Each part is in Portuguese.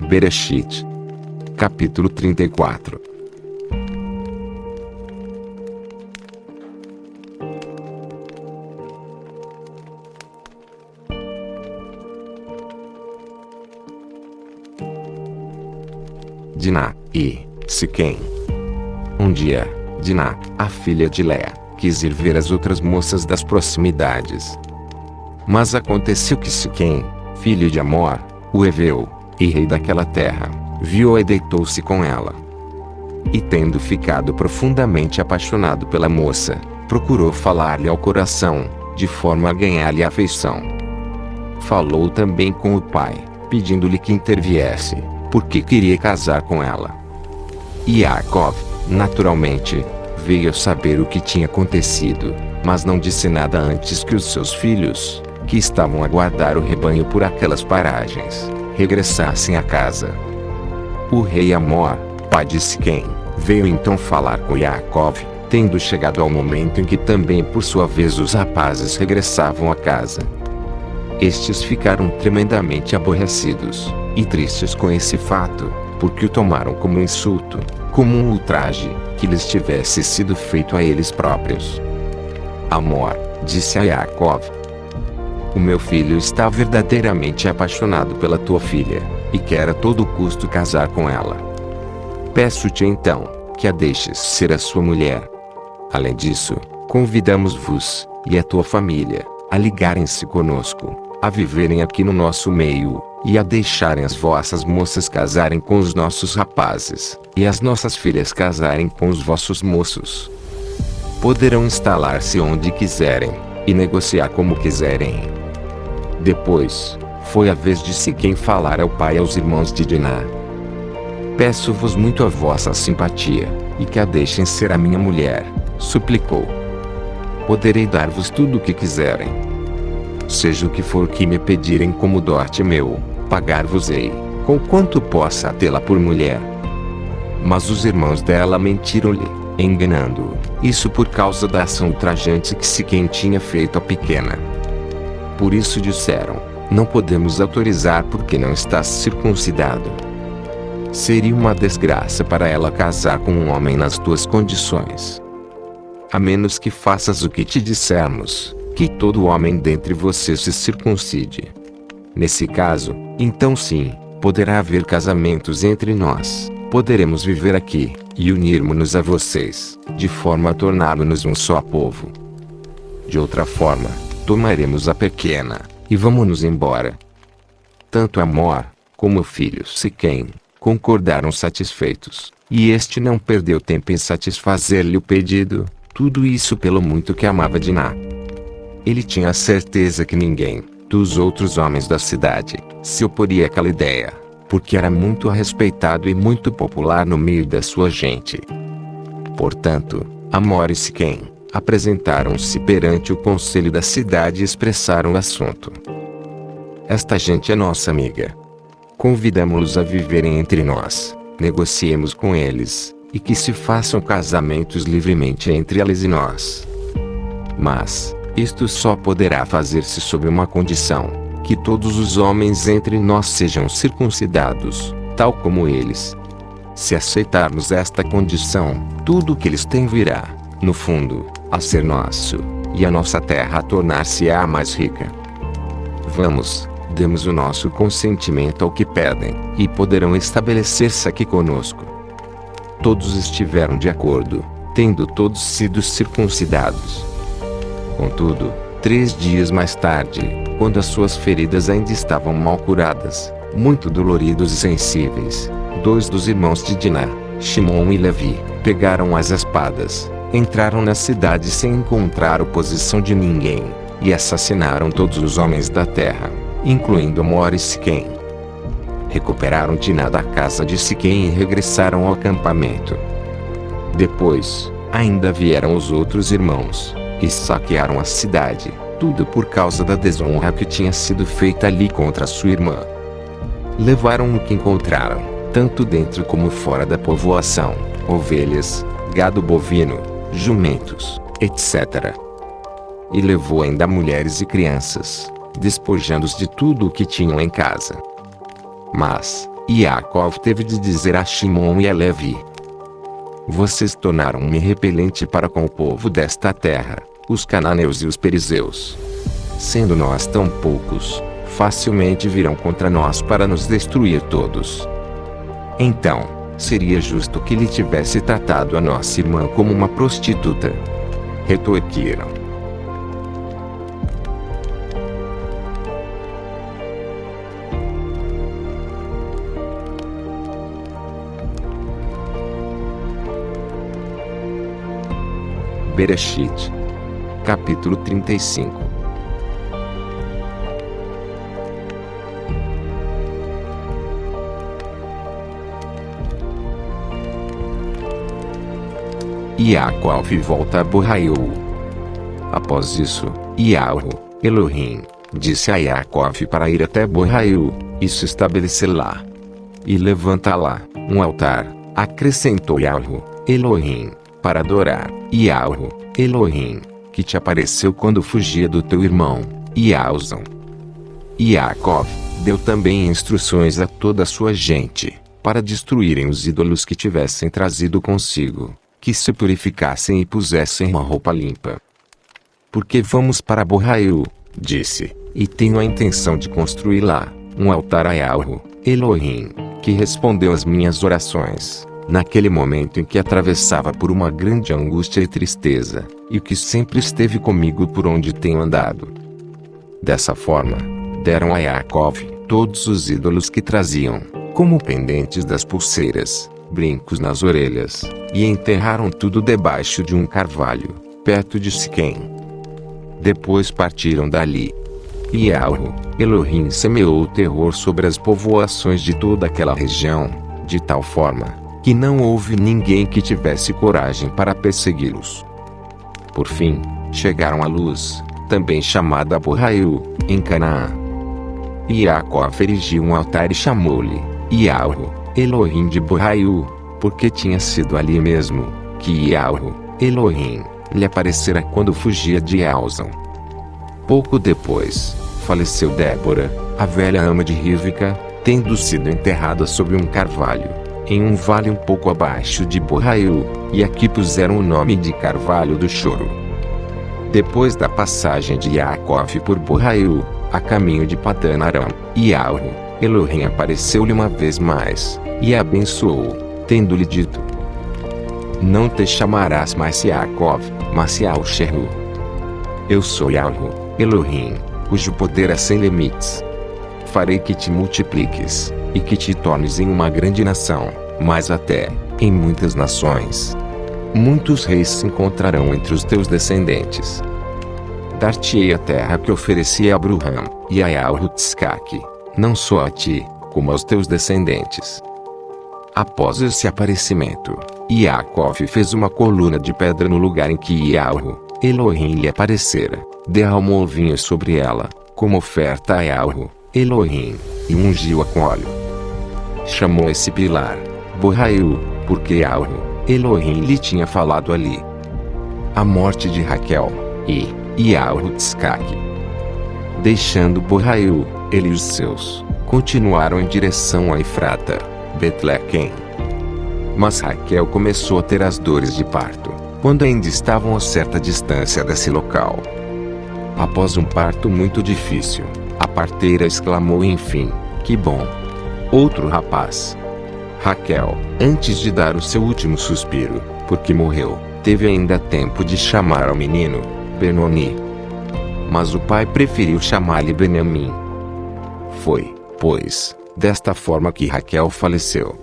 Bereshit, capítulo 34. Diná e Siquém. Um dia, Diná, a filha de Léa, quis ir ver as outras moças das proximidades. Mas aconteceu que Siquém, filho de Amor, o heveu, e rei daquela terra, viu-a e deitou-se com ela. E tendo ficado profundamente apaixonado pela moça, procurou falar-lhe ao coração, de forma a ganhar-lhe afeição. Falou também com o pai, pedindo-lhe que interviesse, porque queria casar com ela. E Yaakov, naturalmente, veio saber o que tinha acontecido, mas não disse nada antes que os seus filhos, que estavam a guardar o rebanho por aquelas paragens, regressassem a casa. O rei Amor, pai de Siquém, veio então falar com Yaakov, tendo chegado ao momento em que também por sua vez os rapazes regressavam a casa. Estes ficaram tremendamente aborrecidos, e tristes com esse fato, porque o tomaram como um insulto, como um ultraje, que lhes tivesse sido feito a eles próprios. Amor, disse a Yaakov: o meu filho está verdadeiramente apaixonado pela tua filha, e quer a todo custo casar com ela. Peço-te então, que a deixes ser a sua mulher. Além disso, convidamos-vos, e a tua família, a ligarem-se conosco, a viverem aqui no nosso meio, e a deixarem as vossas moças casarem com os nossos rapazes, e as nossas filhas casarem com os vossos moços. Poderão instalar-se onde quiserem, e negociar como quiserem. Depois, foi a vez de Siquém falar ao pai e aos irmãos de Diná: peço-vos muito a vossa simpatia, e que a deixem ser a minha mulher, suplicou. Poderei dar-vos tudo o que quiserem. Seja o que for que me pedirem como dote meu, pagar-vos-ei, com quanto possa tê-la por mulher. Mas os irmãos dela mentiram-lhe, enganando-o, isso por causa da ação ultrajante que Siquém tinha feito à pequena. Por isso disseram: não podemos autorizar porque não está circuncidado. Seria uma desgraça para ela casar com um homem nas tuas condições. A menos que faças o que te dissermos, que todo homem dentre vocês se circuncide. Nesse caso, então sim, poderá haver casamentos entre nós, poderemos viver aqui, e unirmos-nos a vocês, de forma a tornarmos um só povo. De outra forma, tomaremos a pequena, e vamos-nos embora. Tanto Amor, como o filho Siquém, concordaram satisfeitos, e este não perdeu tempo em satisfazer-lhe o pedido, tudo isso pelo muito que amava Diná. Ele tinha a certeza que ninguém, dos outros homens da cidade, se oporia àquela ideia, porque era muito respeitado e muito popular no meio da sua gente. Portanto, Amor e Siquém apresentaram-se perante o conselho da cidade e expressaram o assunto. Esta gente é nossa amiga. Convidamo-los a viverem entre nós, negociemos com eles, e que se façam casamentos livremente entre eles e nós. Mas, isto só poderá fazer-se sob uma condição: que todos os homens entre nós sejam circuncidados, tal como eles. Se aceitarmos esta condição, tudo o que eles têm virá, no fundo, a ser nosso, e a nossa terra a tornar-se-á mais rica. Vamos, demos o nosso consentimento ao que pedem, e poderão estabelecer-se aqui conosco. Todos estiveram de acordo, tendo todos sido circuncidados. Contudo, 3 dias mais tarde, quando as suas feridas ainda estavam mal curadas, muito doloridos e sensíveis, Dois dos irmãos de Diná, Shimon e Levi, pegaram as espadas, entraram na cidade sem encontrar oposição de ninguém, e assassinaram todos os homens da terra, incluindo Amor e Siquém. Recuperaram Diná da casa de Siquém e regressaram ao acampamento. Depois, ainda vieram os outros irmãos, e saquearam a cidade, tudo por causa da desonra que tinha sido feita ali contra sua irmã. Levaram o que encontraram, tanto dentro como fora da povoação, ovelhas, gado bovino, jumentos, etc. E levou ainda mulheres e crianças, despojando-os de tudo o que tinham em casa. Mas Yaakov teve de dizer a Shimon e a Levi: vocês tornaram-me repelente para com o povo desta terra, os cananeus e os perizeus. Sendo nós tão poucos, facilmente virão contra nós para nos destruir todos. Então, seria justo que ele tivesse tratado a nossa irmã como uma prostituta. Retorquiram. Bereshit, capítulo 35. Yaakov volta a Borraiú. Após isso, Yahweh, Elohim, disse a Yaakov para ir até Borraiú, e se estabelecer lá. E levanta lá um altar, acrescentou Yahweh, Elohim, para adorar Yahweh, Elohim, que te apareceu quando fugia do teu irmão, Yauzão. Yaakov deu também instruções a toda a sua gente, para destruírem os ídolos que tivessem trazido consigo, que se purificassem e pusessem uma roupa limpa. Porque vamos para Borraiú, disse, e tenho a intenção de construir lá um altar a Yahweh, Elohim, que respondeu às minhas orações, naquele momento em que atravessava por uma grande angústia e tristeza, e que sempre esteve comigo por onde tenho andado. Dessa forma, deram a Yaakov todos os ídolos que traziam, como pendentes das pulseiras, brincos nas orelhas, e enterraram tudo debaixo de um carvalho, perto de Siquém. Depois partiram dali. E Yahweh, Elohim, semeou o terror sobre as povoações de toda aquela região, de tal forma que não houve ninguém que tivesse coragem para persegui-los. Por fim, chegaram a Luz, também chamada Borraiú, em Canaã. E Yaakov erigiu um altar e chamou-lhe Yahweh, Elohim de Borraiú, porque tinha sido ali mesmo que Yahweh, Elohim, lhe aparecera quando fugia de Yauzão. Pouco depois, faleceu Débora, a velha ama de Rivca, tendo sido enterrada sob um carvalho, em um vale um pouco abaixo de Borraiú, e aqui puseram o nome de Carvalho do Choro. Depois da passagem de Yaakov por Borraiú, a caminho de Padan Aram, Yahweh, Elohim apareceu-lhe uma vez mais, e a abençoou, tendo-lhe dito: não te chamarás mais Yaakov, mas Yahushehu. Eu sou Yahweh, Elohim, cujo poder é sem limites. Farei que te multipliques, e que te tornes em uma grande nação, mas até em muitas nações. Muitos reis se encontrarão entre os teus descendentes. Dar-te-ei a terra que ofereci a Abraham, e a Yahutzcaque, não só a ti, como aos teus descendentes. Após esse aparecimento, Yaakov fez uma coluna de pedra no lugar em que Yahweh, Elohim, lhe aparecera, derramou vinho sobre ela, como oferta a Yahweh, Elohim, e ungiu-a com óleo. Chamou esse pilar Borraiú, porque Yahweh, Elohim, lhe tinha falado ali. A morte de Raquel, e Yahutzcaque. Deixando Borraiú, ele e os seus continuaram em direção a Efrata, Betlehem. Mas Raquel começou a ter as dores de parto, quando ainda estavam a certa distância desse local. Após um parto muito difícil, a parteira exclamou enfim: que bom! Outro rapaz. Raquel, antes de dar o seu último suspiro, porque morreu, teve ainda tempo de chamar ao menino Benoni. Mas o pai preferiu chamar-lhe Benjamim. Foi, pois, desta forma que Raquel faleceu.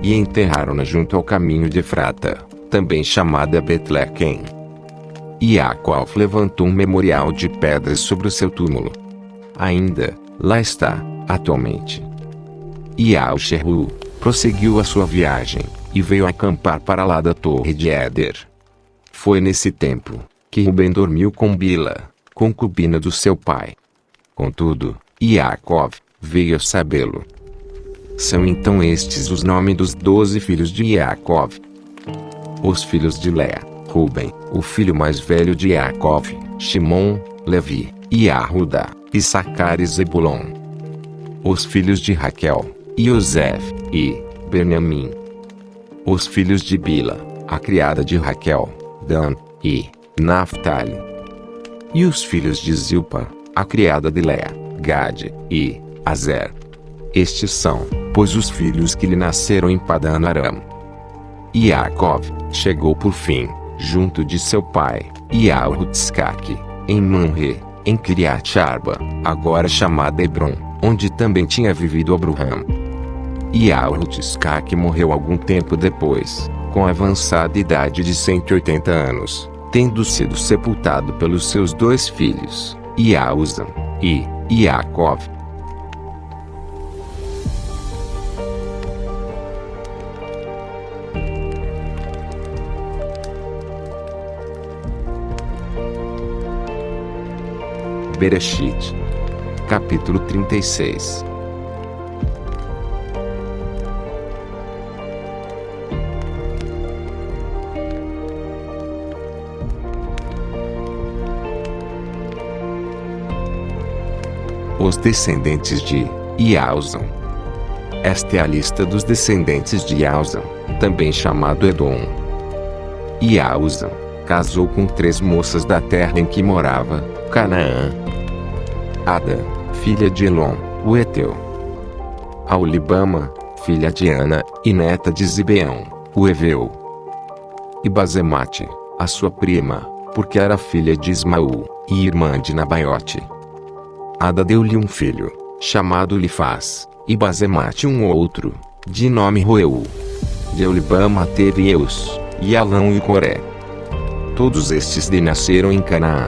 e enterraram-na junto ao caminho de Efrata, também chamada Betlehem. E Jacó levantou um memorial de pedras sobre o seu túmulo. Ainda, lá está, atualmente. E Al-Sherru prosseguiu a sua viagem, e veio acampar para lá da torre de Éder. Foi nesse tempo, que Ruben dormiu com Bila, concubina do seu pai. Contudo, Jacó veio a sabê-lo. São então estes os nomes dos 12 filhos de Jacó. Os filhos de Léa: Ruben, o filho mais velho de Jacó, Shimon, Levi, Judá, Issacar e Zebulon. Os filhos de Raquel: Yosef e Benjamim. Os filhos de Bila, a criada de Raquel: Dan e Naphtali. E os filhos de Zilpa, a criada de Léa: Gade e Azer. Estes são, pois, os filhos que lhe nasceram em Padan Aram. E Jacó chegou por fim, junto de seu pai, e a Utscaque, em Manre, em Kiriat Arba, agora chamada Hebron, onde também tinha vivido Abraham. E Utscaque morreu algum tempo depois, com avançada idade de 180 anos, tendo sido sepultado pelos seus 2 filhos, Uzam e Jacó. Bereshit, capítulo 36. Os descendentes de Ialzam. Esta é a lista dos descendentes de Ialzam, também chamado Edom. Ialzam casou com 3 moças da terra em que morava, Canaã. Ada, filha de Elon, o Eteu. Aulibama, filha de Ana, e neta de Zibeão, o Eveu. E Bazemate, a sua prima, porque era filha de Ismaú, e irmã de Nabaiote. Ada deu-lhe um filho, chamado Lifaz, e Bazemate um outro, de nome Roeu. De Aulibama teve Eus, e Alão e Coré. Todos estes lhe nasceram em Canaã.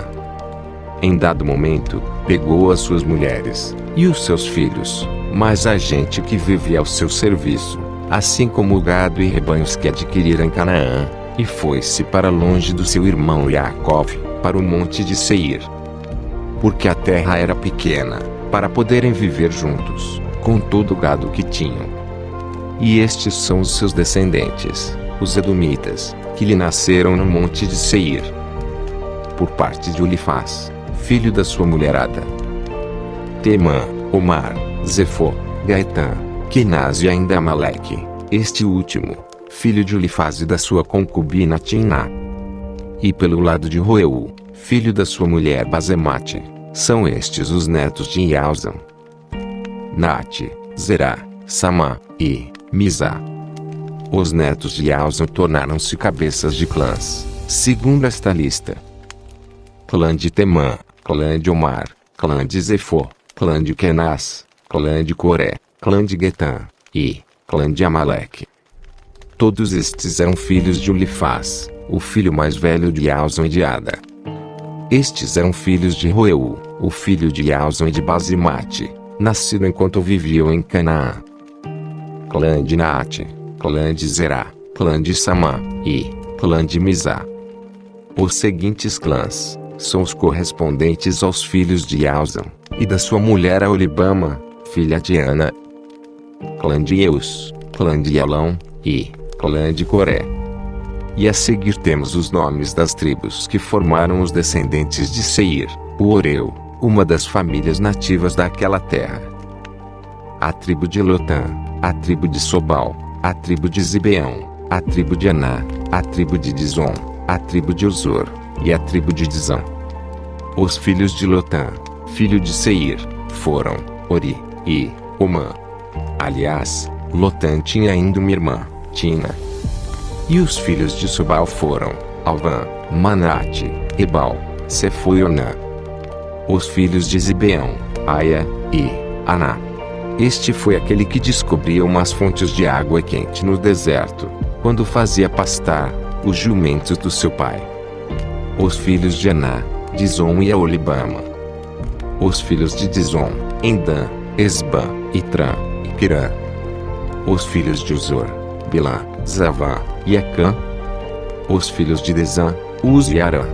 Em dado momento, pegou as suas mulheres, e os seus filhos, mas a gente que vivia ao seu serviço, assim como o gado e rebanhos que adquirira em Canaã, e foi-se para longe do seu irmão Jacó, para o monte de Seir. Porque a terra era pequena, para poderem viver juntos, com todo o gado que tinham. E estes são os seus descendentes, os Edomitas, que lhe nasceram no monte de Seir. Por parte de Ulifaz, filho da sua mulherada: Temã, Omar, Zefô, Gaetã, Kenaz e ainda Amaleque, este último, filho de Ulifaz e da sua concubina Timná. E pelo lado de Roeu, filho da sua mulher Bazemate, são estes os netos de Ialzam: Nate, Zerá, Samá e Mizá. Os netos de Ialzam tornaram-se cabeças de clãs, segundo esta lista: clã de Temã, clã de Omar, clã de Zefô, clã de Kenaz, clã de Coré, clã de Getã e clã de Amaleque. Todos estes eram filhos de Ulifaz, o filho mais velho de Ialzam e de Ada. Estes eram filhos de Roeu, o filho de Ialzam e de Bazemate, nascido enquanto viviam em Canaã. Clã de Naate, clã de Zerá, clã de Samá e clã de Mizá. Os seguintes clãs são os correspondentes aos filhos de Ialzam e da sua mulher Aulibama, filha de Ana: clã de Eus, clã de Alão e clã de Coré. E a seguir temos os nomes das tribos que formaram os descendentes de Seir, o Oreu, uma das famílias nativas daquela terra: a tribo de Lotã, a tribo de Sobal, a tribo de Zibeão, a tribo de Aná, a tribo de Dizon, a tribo de Uzor, e a tribo de Dizã. Os filhos de Lotã, filho de Seir, foram Ori e Omã. Aliás, Lotã tinha ainda uma irmã, Tina. E os filhos de Sobal foram Alvã, Manate, Ebal, Sefo e Onã. Os filhos de Zibeão, Aia e Aná. Este foi aquele que descobria umas fontes de água quente no deserto, quando fazia pastar os jumentos do seu pai. Os filhos de Aná, Dizon e Aolibama. Os filhos de Dizon, Endã, Esbã, Itrã e Quirã. Os filhos de Uzor, Bilã, Zavã e Acã. Os filhos de Desã, Uz e Arã.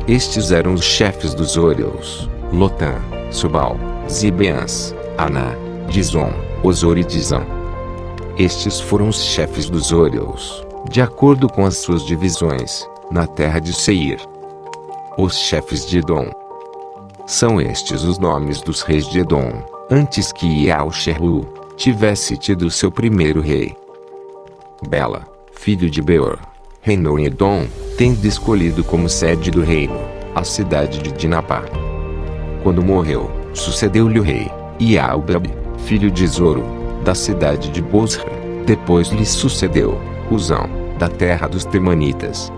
Estes eram os chefes dos Oreus, Lotã, Subal, Zibeans, Aná, Dizon, Ozor e Dizã. Estes foram os chefes dos Oreus, de acordo com as suas divisões, na terra de Seir. Os chefes de Edom. São estes os nomes dos reis de Edom, antes que Ial-Sherru tivesse tido seu primeiro rei. Bela, filho de Beor, reinou em Edom, tendo escolhido como sede do reino a cidade de Dinapá. Quando morreu, sucedeu-lhe o rei Ialbab, filho de Zoro, da cidade de Bosra. Depois lhe sucedeu Uzão, da terra dos Temanitas.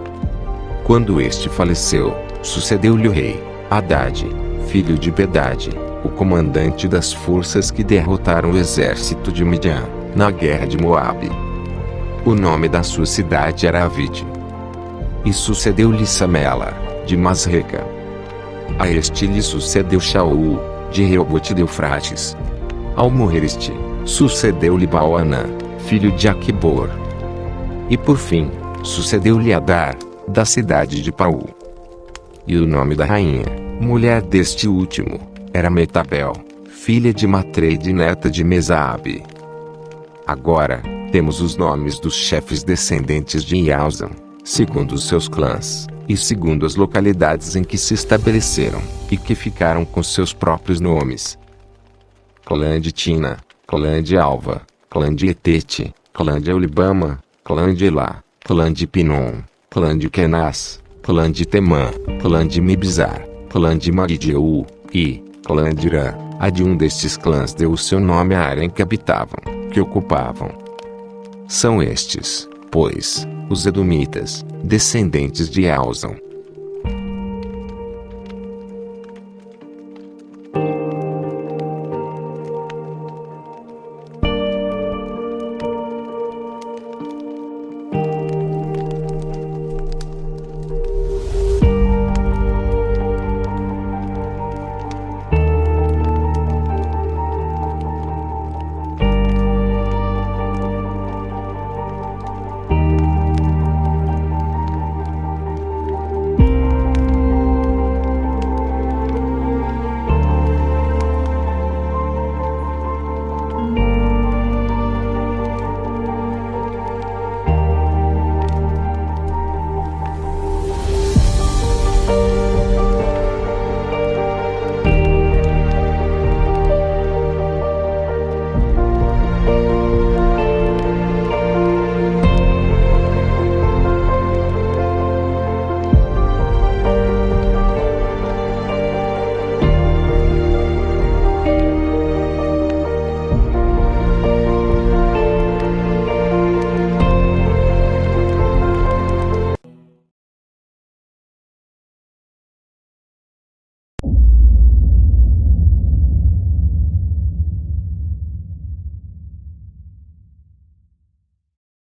Quando este faleceu, sucedeu-lhe o rei Haddad, filho de Bedade, o comandante das forças que derrotaram o exército de Midian, na guerra de Moabe. O nome da sua cidade era Avite. E sucedeu-lhe Samela, de Masreca. A este lhe sucedeu Shaul, de Reobote de Eufrates. Ao morrer este, sucedeu-lhe Baal-Anã, filho de Aquibor. E por fim, sucedeu-lhe Adar, da cidade de Paú. E o nome da rainha, mulher deste último, era Metabel, filha de Matreide, neta de Mesabe. Agora, temos os nomes dos chefes descendentes de Ialzam, segundo os seus clãs, e segundo as localidades em que se estabeleceram, e que ficaram com seus próprios nomes. Clã de Tina, clã de Alva, clã de Etete, clã de Aolibama, clã de Elá, clã de Pinom, clã de Kenaz, clã de Temã, clã de Mibzar, clã de Magideu, e clã de Irã. A de um destes clãs deu o seu nome à área em que habitavam, que ocupavam. São estes, pois, os Edomitas, descendentes de Elzão,